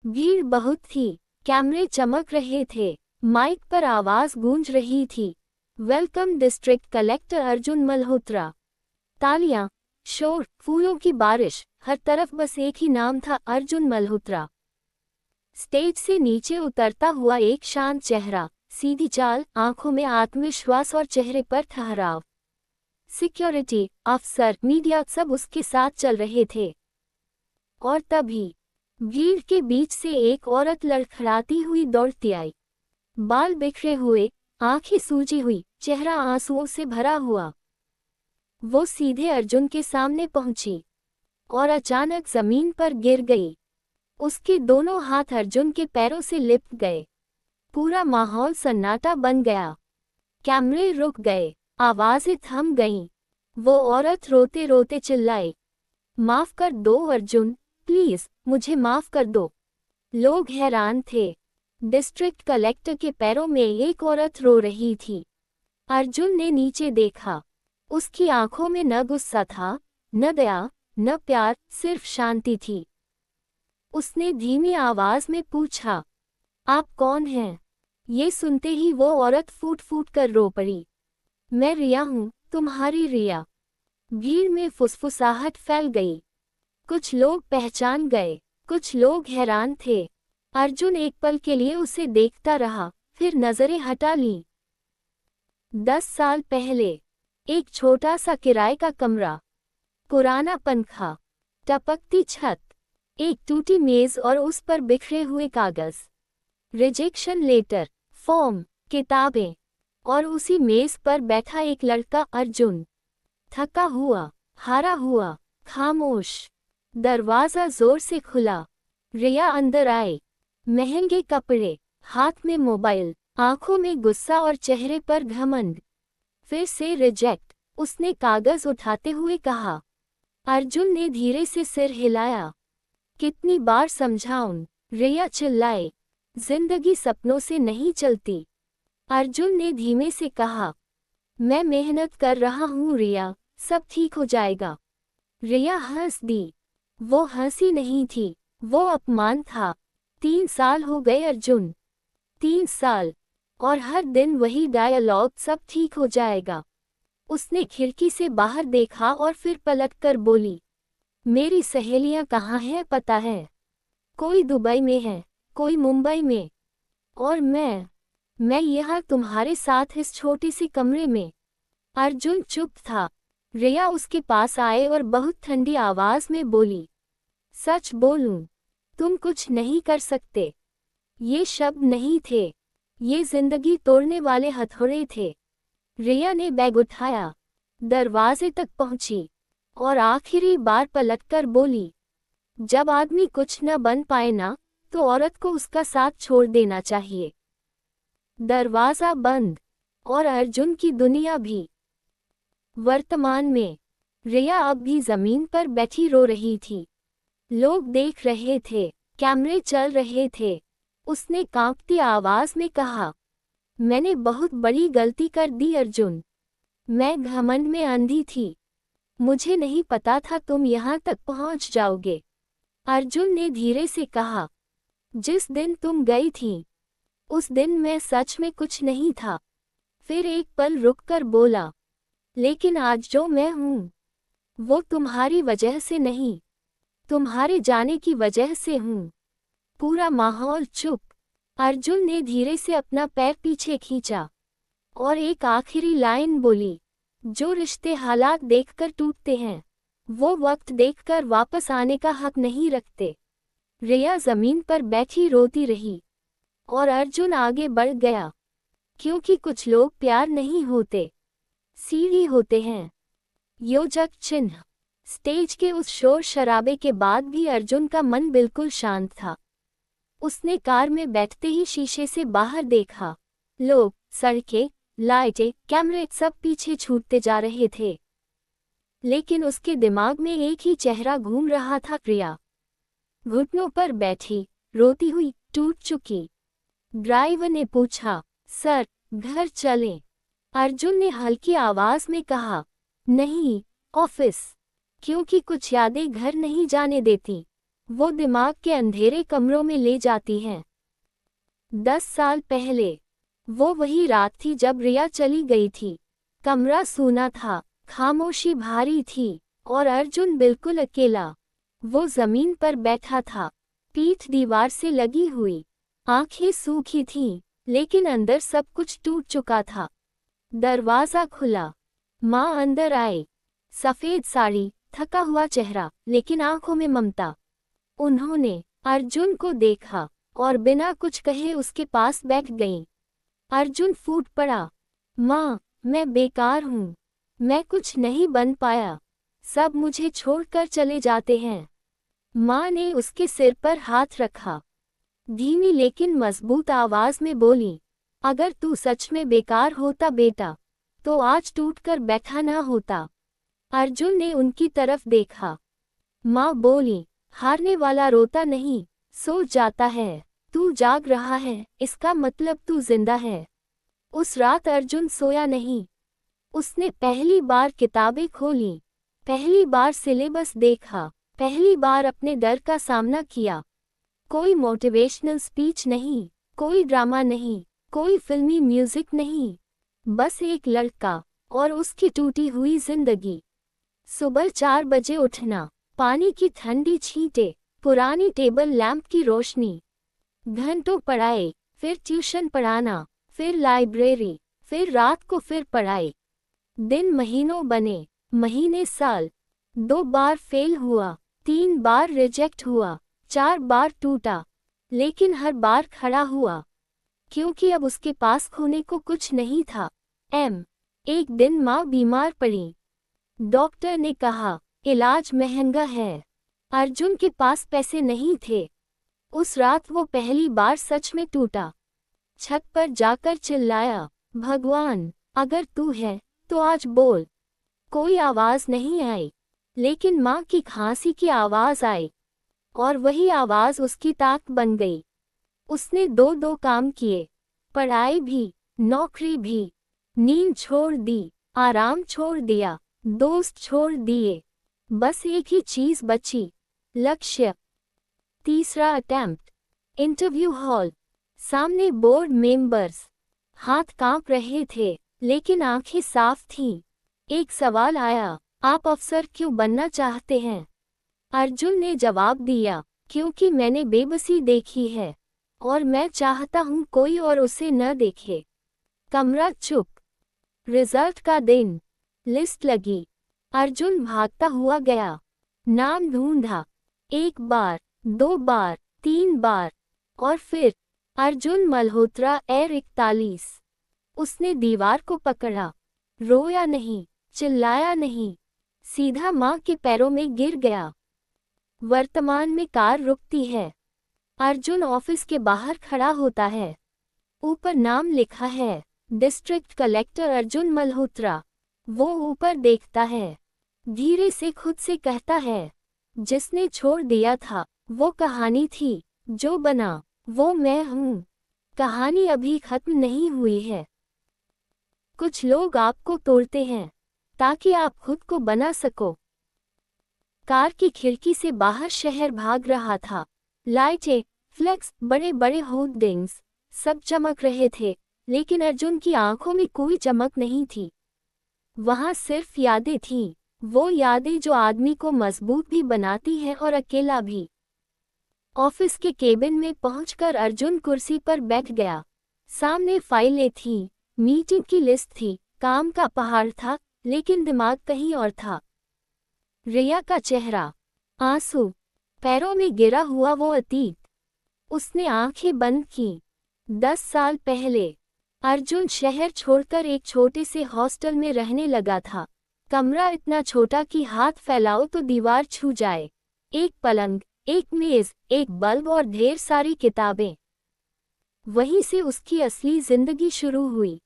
भीड़ बहुत थी, कैमरे चमक रहे थे, माइक पर आवाज गूंज रही थी। Welcome district collector Arjun Malhotra. तालियां, शोर, फूलों की बारिश, हर तरफ बस एक ही नाम था, अर्जुन मल्होत्रा। स्टेज से नीचे उतरता हुआ एक शांत चेहरा, सीधी चाल, आंखों में आत्मविश्वास और चेहरे पर ठहराव। सिक्योरिटी, अफसर, मीडिया सब उसके साथ चल रहे थे। और तभी भीड़ के बीच से एक औरत लड़खड़ाती हुई दौड़ती आई। बाल बिखरे हुए, आंखें सूजी हुई, चेहरा आंसुओं से भरा हुआ। वो सीधे अर्जुन के सामने पहुंची और अचानक जमीन पर गिर गई। उसके दोनों हाथ अर्जुन के पैरों से लिपट गए। पूरा माहौल सन्नाटा बन गया। कैमरे रुक गए, आवाजें थम गईं। वो औरत रोते रोते चिल्लाई, माफ कर दो अर्जुन, प्लीज मुझे माफ कर दो। लोग हैरान थे। डिस्ट्रिक्ट कलेक्टर के पैरों में एक औरत रो रही थी। अर्जुन ने नीचे देखा। उसकी आंखों में न गुस्सा था, न दया, न प्यार, सिर्फ शांति थी। उसने धीमी आवाज में पूछा, आप कौन हैं? ये सुनते ही वो औरत फूट फूट कर रो पड़ी। मैं रिया हूँ, तुम्हारी रिया। भीड़ में फुसफुसाहट फैल गई। कुछ लोग पहचान गए, कुछ लोग हैरान थे। अर्जुन एक पल के लिए उसे देखता रहा, फिर नजरें हटा लीं। 10 साल पहले, एक छोटा सा किराए का कमरा, पुराना पंखा, टपकती छत, एक टूटी मेज और उस पर बिखरे हुए कागज, रिजेक्शन लेटर, फॉर्म, किताबें, और उसी मेज पर बैठा एक लड़का, अर्जुन। थका हुआ, हारा हुआ, खामोश। दरवाजा जोर से खुला। रिया अंदर आई। महंगे कपड़े, हाथ में मोबाइल, आंखों में गुस्सा और चेहरे पर घमंड। फिर से रिजेक्ट, उसने कागज उठाते हुए कहा। अर्जुन ने धीरे से सिर हिलाया। कितनी बार समझाऊं? रिया चिल्लाई। जिंदगी सपनों से नहीं चलती। अर्जुन ने धीमे से कहा, मैं मेहनत कर रहा हूँ रिया, सब ठीक हो जाएगा। रिया हंस दी। वो हंसी नहीं थी, वो अपमान था। 3 साल हो गए अर्जुन। 3 साल, और हर दिन वही डायलॉग, सब ठीक हो जाएगा। उसने खिड़की से बाहर देखा और फिर पलटकर बोली, मेरी सहेलियां कहाँ हैं पता है? कोई दुबई में है, कोई मुंबई में, और मैं यहाँ तुम्हारे साथ इस छोटे से कमरे में। अर्जुन चुप था। रिया उसके पास आए और बहुत ठंडी आवाज में बोली, सच बोलूं, तुम कुछ नहीं कर सकते। ये शब्द नहीं थे, ये जिंदगी तोड़ने वाले हथौड़े थे। रिया ने बैग उठाया, दरवाजे तक पहुंची और आखिरी बार पलटकर बोली, जब आदमी कुछ न बन पाए ना, तो औरत को उसका साथ छोड़ देना चाहिए। दरवाजा बंद, और अर्जुन की दुनिया भी। वर्तमान में, रिया अब भी जमीन पर बैठी रो रही थी। लोग देख रहे थे, कैमरे चल रहे थे। उसने कांपती आवाज में कहा, मैंने बहुत बड़ी गलती कर दी अर्जुन। मैं घमंड में अंधी थी। मुझे नहीं पता था तुम यहाँ तक पहुँच जाओगे। अर्जुन ने धीरे से कहा, जिस दिन तुम गई थी, उस दिन मैं सच में कुछ नहीं था। फिर एक पल रुककर बोला, लेकिन आज जो मैं हूँ, वो तुम्हारी वजह से नहीं, तुम्हारे जाने की वजह से हूँ। पूरा माहौल चुप। अर्जुन ने धीरे से अपना पैर पीछे खींचा और एक आखिरी लाइन बोली, जो रिश्ते हालात देखकर टूटते हैं, वो वक्त देखकर वापस आने का हक नहीं रखते। रिया जमीन पर बैठी रोती रही और अर्जुन आगे बढ़ गया, क्योंकि कुछ लोग प्यार नहीं होते, सीढ़ी होते हैं। योजक चिन्ह। स्टेज के उस शोर शराबे के बाद भी अर्जुन का मन बिल्कुल शांत था। उसने कार में बैठते ही शीशे से बाहर देखा। लोग, सड़कें, लाइटें, कैमरे सब पीछे छूटते जा रहे थे। लेकिन उसके दिमाग में एक ही चेहरा घूम रहा था, प्रिया। घुटनों पर बैठी, रोती हुई, टूट चुकी। ड्राइवर ने पूछा, सर, घर चलें? अर्जुन ने हल्की आवाज में कहा, नहीं, ऑफिस। क्योंकि कुछ यादें घर नहीं जाने देती। वो दिमाग के अंधेरे कमरों में ले जाती हैं। 10 साल पहले वो वही रात थी जब रिया चली गई थी। कमरा सूना था, खामोशी भारी थी और अर्जुन बिल्कुल अकेला। वो जमीन पर बैठा था, पीठ दीवार से लगी हुई, आंखें सूखी थीं, लेकिन अंदर सब कुछ टूट चुका था। दरवाजा खुला, माँ अंदर आए। सफेद साड़ी, थका हुआ चेहरा, लेकिन आंखों में ममता। उन्होंने अर्जुन को देखा और बिना कुछ कहे उसके पास बैठ गईं। अर्जुन फूट पड़ा, माँ, मैं बेकार हूँ, मैं कुछ नहीं बन पाया, सब मुझे छोड़कर चले जाते हैं। माँ ने उसके सिर पर हाथ रखा, धीमी लेकिन मजबूत आवाज में बोली, अगर तू सच में बेकार होता बेटा, तो आज टूटकर बैठा ना होता। अर्जुन ने उनकी तरफ देखा। माँ बोली, हारने वाला रोता नहीं, सो जाता है। तू जाग रहा है, इसका मतलब तू जिंदा है। उस रात अर्जुन सोया नहीं। उसने पहली बार किताबें खोली, पहली बार सिलेबस देखा, पहली बार अपने डर का सामना किया। कोई मोटिवेशनल स्पीच नहीं, कोई ड्रामा नहीं, कोई फिल्मी म्यूजिक नहीं, बस एक लड़का और उसकी टूटी हुई जिंदगी। सुबह 4 बजे उठना, पानी की ठंडी छींटे, पुरानी टेबल लैंप की रोशनी, घंटों पढ़ाई, फिर ट्यूशन पढ़ाना, फिर लाइब्रेरी, फिर रात को फिर पढ़ाई। दिन महीनों बने, महीने साल। 2 बार फेल हुआ, 3 बार रिजेक्ट हुआ, 4 बार टूटा, लेकिन हर बार खड़ा हुआ, क्योंकि अब उसके पास खोने को कुछ नहीं था। एक दिन माँ बीमार पड़ी। डॉक्टर ने कहा, इलाज महंगा है। अर्जुन के पास पैसे नहीं थे। उस रात वो पहली बार सच में टूटा। छत पर जाकर चिल्लाया, भगवान, अगर तू है तो आज बोल। कोई आवाज नहीं आई, लेकिन माँ की खांसी की आवाज आई, और वही आवाज उसकी ताक बन गई। उसने 2 काम किए, पढ़ाई भी, नौकरी भी, नींद छोड़ दी, आराम छोड़ दिया, दोस्त छोड़ दिए, बस एक ही चीज बची, लक्ष्य। तीसरा अटेम्प्ट, इंटरव्यू हॉल, सामने बोर्ड मेंबर्स, हाथ कांप रहे थे, लेकिन आंखें साफ थीं। एक सवाल आया, आप अफसर क्यों बनना चाहते हैं? अर्जुन ने जवाब दिया, क्योंकि मैंने बेबसी देखी है, और मैं चाहता हूं कोई और उसे न देखे। कमरा चुप। रिजल्ट का दिन, लिस्ट लगी। अर्जुन भागता हुआ गया, नाम ढूंढा, 1 बार, 2 बार, 3 बार, और फिर अर्जुन मल्होत्रा एर 41। उसने दीवार को पकड़ा, रोया नहीं, चिल्लाया नहीं, सीधा माँ के पैरों में गिर गया। वर्तमान में कार रुकती है। अर्जुन ऑफिस के बाहर खड़ा होता है। ऊपर नाम लिखा है, डिस्ट्रिक्ट कलेक्टर अर्जुन मल्होत्रा। वो ऊपर देखता है, धीरे से खुद से कहता है, जिसने छोड़ दिया था, वो कहानी थी, जो बना, वो मैं हूँ। कहानी अभी खत्म नहीं हुई है। कुछ लोग आपको तोड़ते हैं, ताकि आप खुद को बना सको। कार की खिड़की से बाहर शहर भाग रहा था। लाइटें, फ्लेक्स, बड़े बड़े होर्डिंग्स, सब चमक रहे थे, लेकिन अर्जुन की आंखों में कोई चमक नहीं थी। वहां सिर्फ यादें थीं, वो यादें जो आदमी को मजबूत भी बनाती हैं और अकेला भी। ऑफिस के केबिन में पहुंचकर अर्जुन कुर्सी पर बैठ गया। सामने फाइलें थीं, मीटिंग की लिस्ट थी, काम का पहाड़ था, लेकिन दिमाग कहीं और था। रिया का चेहरा, आंसू, पैरों में गिरा हुआ वो अतीत। उसने आंखें बंद की। 10 साल पहले अर्जुन शहर छोड़कर एक छोटे से हॉस्टल में रहने लगा था। कमरा इतना छोटा कि हाथ फैलाओ तो दीवार छू जाए। एक पलंग, एक मेज, एक बल्ब और ढेर सारी किताबें। वहीं से उसकी असली जिंदगी शुरू हुई।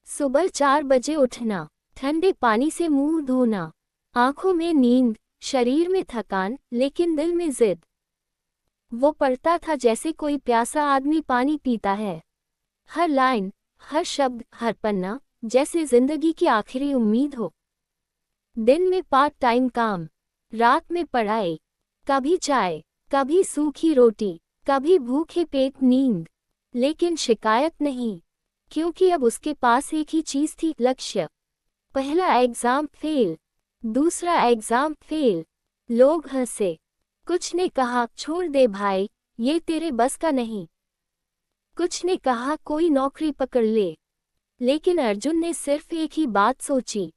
सुबह 4 बजे उठना, ठंडे पानी से मुंह धोना, आंखों में नींद, शरीर में थकान, लेकिन दिल में जिद। वो पढ़ता था जैसे कोई प्यासा आदमी पानी पीता है। हर लाइन, हर शब्द, हर पन्ना, जैसे जिंदगी की आखिरी उम्मीद हो। दिन में पार्ट टाइम काम, रात में पढ़ाई, कभी चाय, कभी सूखी रोटी, कभी भूखे पेट नींद, लेकिन शिकायत नहीं, क्योंकि अब उसके पास एक ही चीज थी, लक्ष्य। पहला एग्जाम फेल, दूसरा एग्जाम फेल। लोग हंसे, कुछ ने कहा छोड़ दे भाई, ये तेरे बस का नहीं। कुछ ने कहा कोई नौकरी पकड़ ले। लेकिन अर्जुन ने सिर्फ एक ही बात सोची,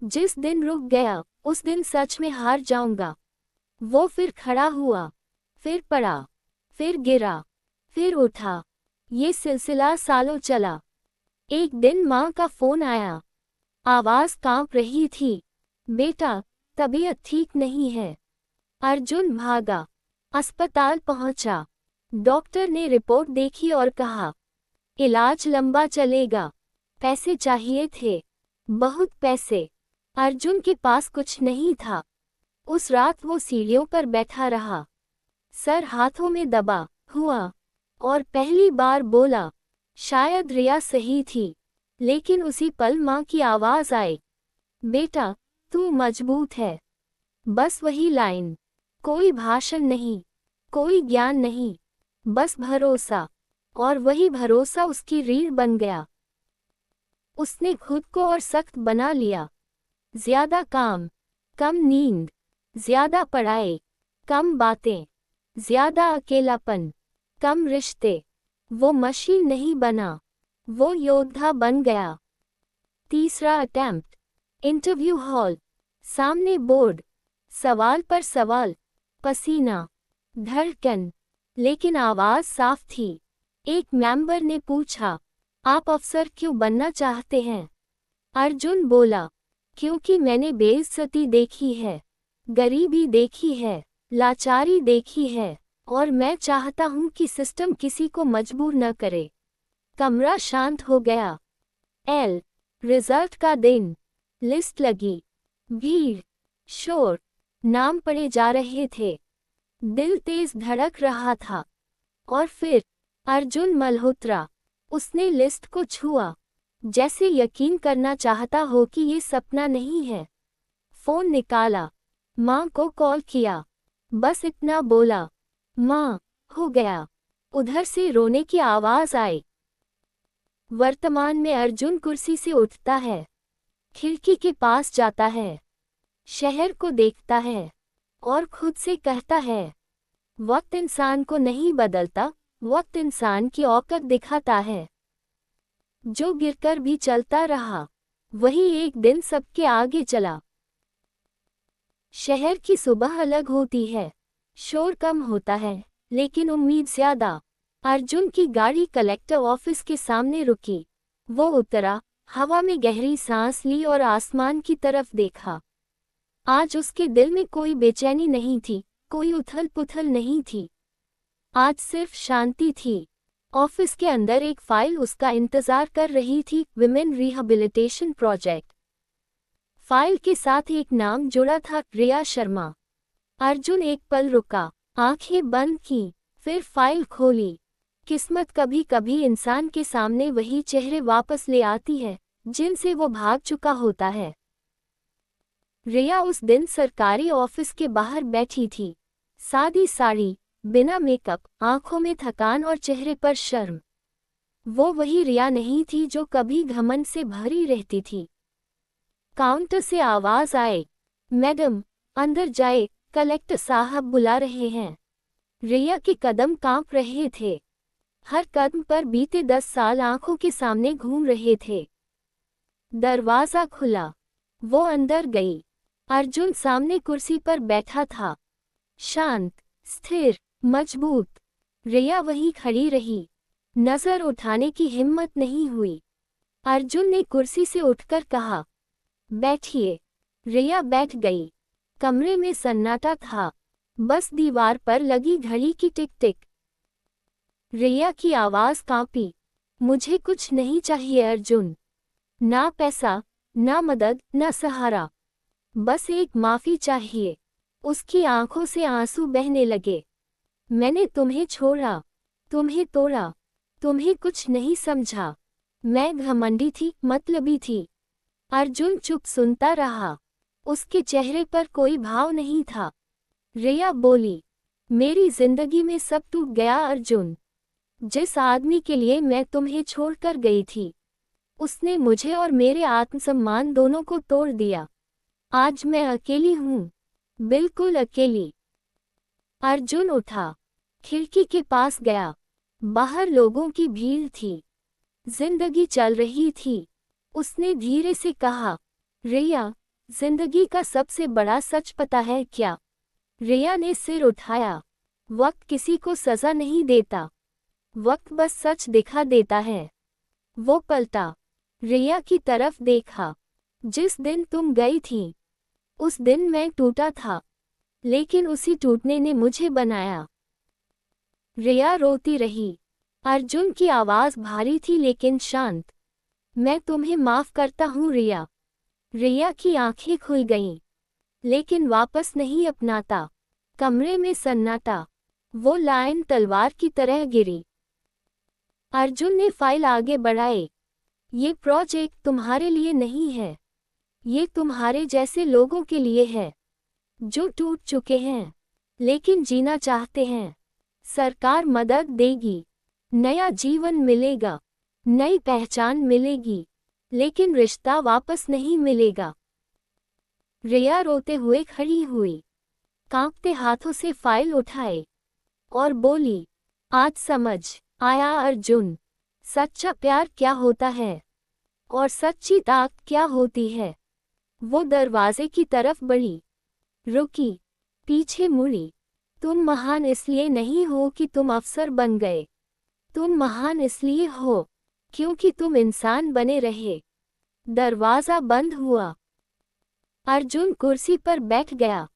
जिस दिन रुक गया उस दिन सच में हार जाऊंगा। वो फिर खड़ा हुआ, फिर पड़ा, फिर गिरा, फिर उठा। ये सिलसिला सालों चला। एक दिन माँ का फोन आया, आवाज कांप रही थी, बेटा तबीयत ठीक नहीं है। अर्जुन भागा, अस्पताल पहुंचा। डॉक्टर ने रिपोर्ट देखी और कहा इलाज लंबा चलेगा। पैसे चाहिए थे, बहुत पैसे। अर्जुन के पास कुछ नहीं था। उस रात वो सीढ़ियों पर बैठा रहा, सर हाथों में दबा हुआ, और पहली बार बोला, शायद रिया सही थी। लेकिन उसी पल माँ की आवाज आई, बेटा तू मजबूत है। बस वही लाइन, कोई भाषण नहीं, कोई ज्ञान नहीं, बस भरोसा। और वही भरोसा उसकी रीढ़ बन गया। उसने खुद को और सख्त बना लिया। ज्यादा काम, कम नींद, ज्यादा पढ़ाई, कम बातें, ज्यादा अकेलापन, कम रिश्ते। वो मशीन नहीं बना, वो योद्धा बन गया। तीसरा अटेम्प्ट, इंटरव्यू हॉल, सामने बोर्ड, सवाल पर सवाल, पसीना, धड़कन, लेकिन आवाज साफ थी। एक मेंबर ने पूछा, आप अफसर क्यों बनना चाहते हैं? अर्जुन बोला, क्योंकि मैंने बेइज्जती देखी है, गरीबी देखी है, लाचारी देखी है, और मैं चाहता हूं कि सिस्टम किसी को मजबूर न करे। कमरा शांत हो गया। रिजल्ट का दिन, लिस्ट लगी, भीड़, शोर, नाम पढ़े जा रहे थे। दिल तेज धड़क रहा था। और फिर अर्जुन मल्होत्रा। उसने लिस्ट को छुआ, जैसे यकीन करना चाहता हो कि ये सपना नहीं है। फोन निकाला, माँ को कॉल किया, बस इतना बोला, माँ हो गया। उधर से रोने की आवाज आई। वर्तमान में अर्जुन कुर्सी से उठता है, खिड़की के पास जाता है, शहर को देखता है, और खुद से कहता है, वक्त इंसान को नहीं बदलता, वक्त इंसान की औकात दिखाता है। जो गिरकर भी चलता रहा, वही एक दिन सबके आगे चला। शहर की सुबह अलग होती है, शोर कम होता है, लेकिन उम्मीद ज्यादा। अर्जुन की गाड़ी कलेक्टर ऑफिस के सामने रुकी। वो उतरा, हवा में गहरी सांस ली और आसमान की तरफ देखा। आज उसके दिल में कोई बेचैनी नहीं थी, कोई उथल पुथल नहीं थी। आज सिर्फ शांति थी। ऑफिस के अंदर एक फाइल उसका इंतजार कर रही थी, विमेन रिहेबिलिटेशन प्रोजेक्ट। फाइल के साथ एक नाम जुड़ा था, रिया शर्मा। अर्जुन एक पल रुका, आंखें बंद की, फिर फाइल खोली। किस्मत कभी कभी इंसान के सामने वही चेहरे वापस ले आती है, जिनसे वो भाग चुका होता है। रिया उस दिन सरकारी ऑफिस के बाहर बैठी थी, सादी साड़ी, बिना मेकअप, आंखों में थकान और चेहरे पर शर्म। वो वही रिया नहीं थी जो कभी घमंड से भरी रहती थी। काउंटर से आवाज आए, मैडम अंदर जाए, कलेक्टर साहब बुला रहे हैं। रिया के कदम कांप रहे थे। हर कदम पर बीते 10 साल आंखों के सामने घूम रहे थे। दरवाजा खुला, वो अंदर गई। अर्जुन सामने कुर्सी पर बैठा था, शांत, स्थिर, मजबूत। रिया वहीं खड़ी रही, नजर उठाने की हिम्मत नहीं हुई। अर्जुन ने कुर्सी से उठकर कहा, बैठिए। रिया बैठ गई। कमरे में सन्नाटा था, बस दीवार पर लगी घड़ी की टिक टिक। रिया की आवाज कांपी, मुझे कुछ नहीं चाहिए अर्जुन, ना पैसा, ना मदद, ना सहारा, बस एक माफी चाहिए। उसकी आंखों से आंसू बहने लगे। मैंने तुम्हें छोड़ा, तुम्हें तोड़ा, तुम्हें कुछ नहीं समझा। मैं घमंडी थी, मतलबी थी। अर्जुन चुप सुनता रहा। उसके चेहरे पर कोई भाव नहीं था। रिया बोली, मेरी जिंदगी में सब टूट गया अर्जुन। जिस आदमी के लिए मैं तुम्हें छोड़कर गई थी, उसने मुझे और मेरे आत्मसम्मान दोनों को तोड़ दिया। आज मैं अकेली हूँ, बिल्कुल अकेली। अर्जुन उठा, खिड़की के पास गया। बाहर लोगों की भीड़ थी, जिंदगी चल रही थी। उसने धीरे से कहा, रिया, जिंदगी का सबसे बड़ा सच पता है क्या? रिया ने सिर उठाया। वक्त किसी को सजा नहीं देता, वक्त बस सच दिखा देता है। वो पलटा, रिया की तरफ देखा। जिस दिन तुम गई थी, उस दिन मैं टूटा था, लेकिन उसी टूटने ने मुझे बनाया। रिया रोती रही। अर्जुन की आवाज भारी थी लेकिन शांत। मैं तुम्हें माफ करता हूँ रिया। रिया की आंखें खुल गईं, लेकिन वापस नहीं अपनाता। कमरे में सन्नाटा। वो लाइन तलवार की तरह गिरी। अर्जुन ने फाइल आगे बढ़ाई। ये प्रोजेक्ट तुम्हारे लिए नहीं है, ये तुम्हारे जैसे लोगों के लिए है, जो टूट चुके हैं लेकिन जीना चाहते हैं। सरकार मदद देगी, नया जीवन मिलेगा, नई पहचान मिलेगी, लेकिन रिश्ता वापस नहीं मिलेगा। रिया रोते हुए खड़ी हुई, कांपते हाथों से फाइल उठाए और बोली, आज समझ आया अर्जुन, सच्चा प्यार क्या होता है और सच्ची ताकत क्या होती है। वो दरवाजे की तरफ बढ़ी, रुकी, पीछे मुड़ी। तुम महान इसलिए नहीं हो कि तुम अफसर बन गए, तुम महान इसलिए हो क्योंकि तुम इंसान बने रहे। दरवाजा बंद हुआ। अर्जुन कुर्सी पर बैठ गया,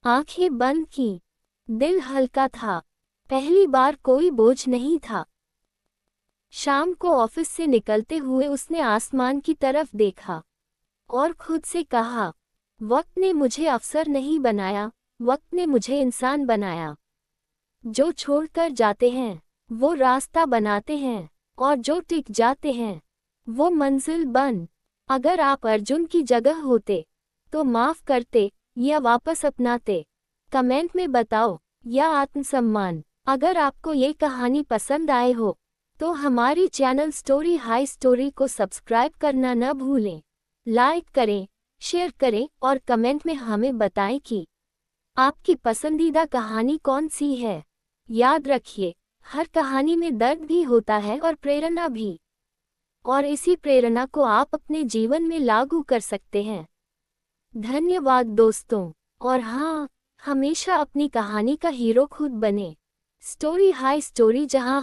आंखें बंद की। दिल हल्का था, पहली बार कोई बोझ नहीं था। शाम को ऑफिस से निकलते हुए उसने आसमान की तरफ देखा और खुद से कहा, वक्त ने मुझे अफसर नहीं बनाया, वक्त ने मुझे इंसान बनाया। जो छोड़कर जाते हैं वो रास्ता बनाते हैं, और जो टिक जाते हैं वो मंजिल बन। अगर आप अर्जुन की जगह होते तो माफ करते या वापस अपनाते? कमेंट में बताओ। या आत्मसम्मान। अगर आपको ये कहानी पसंद आए हो तो हमारी चैनल स्टोरी हाई स्टोरी को सब्सक्राइब करना न भूलें। लाइक करें, शेयर करें और कमेंट में हमें बताएं कि आपकी पसंदीदा कहानी कौन सी है। याद रखिए, हर कहानी में दर्द भी होता है और प्रेरणा भी, और इसी प्रेरणा को आप अपने जीवन में लागू कर सकते हैं। धन्यवाद दोस्तों, और हाँ, हमेशा अपनी कहानी का हीरो खुद बने। स्टोरी हाई स्टोरी, जहां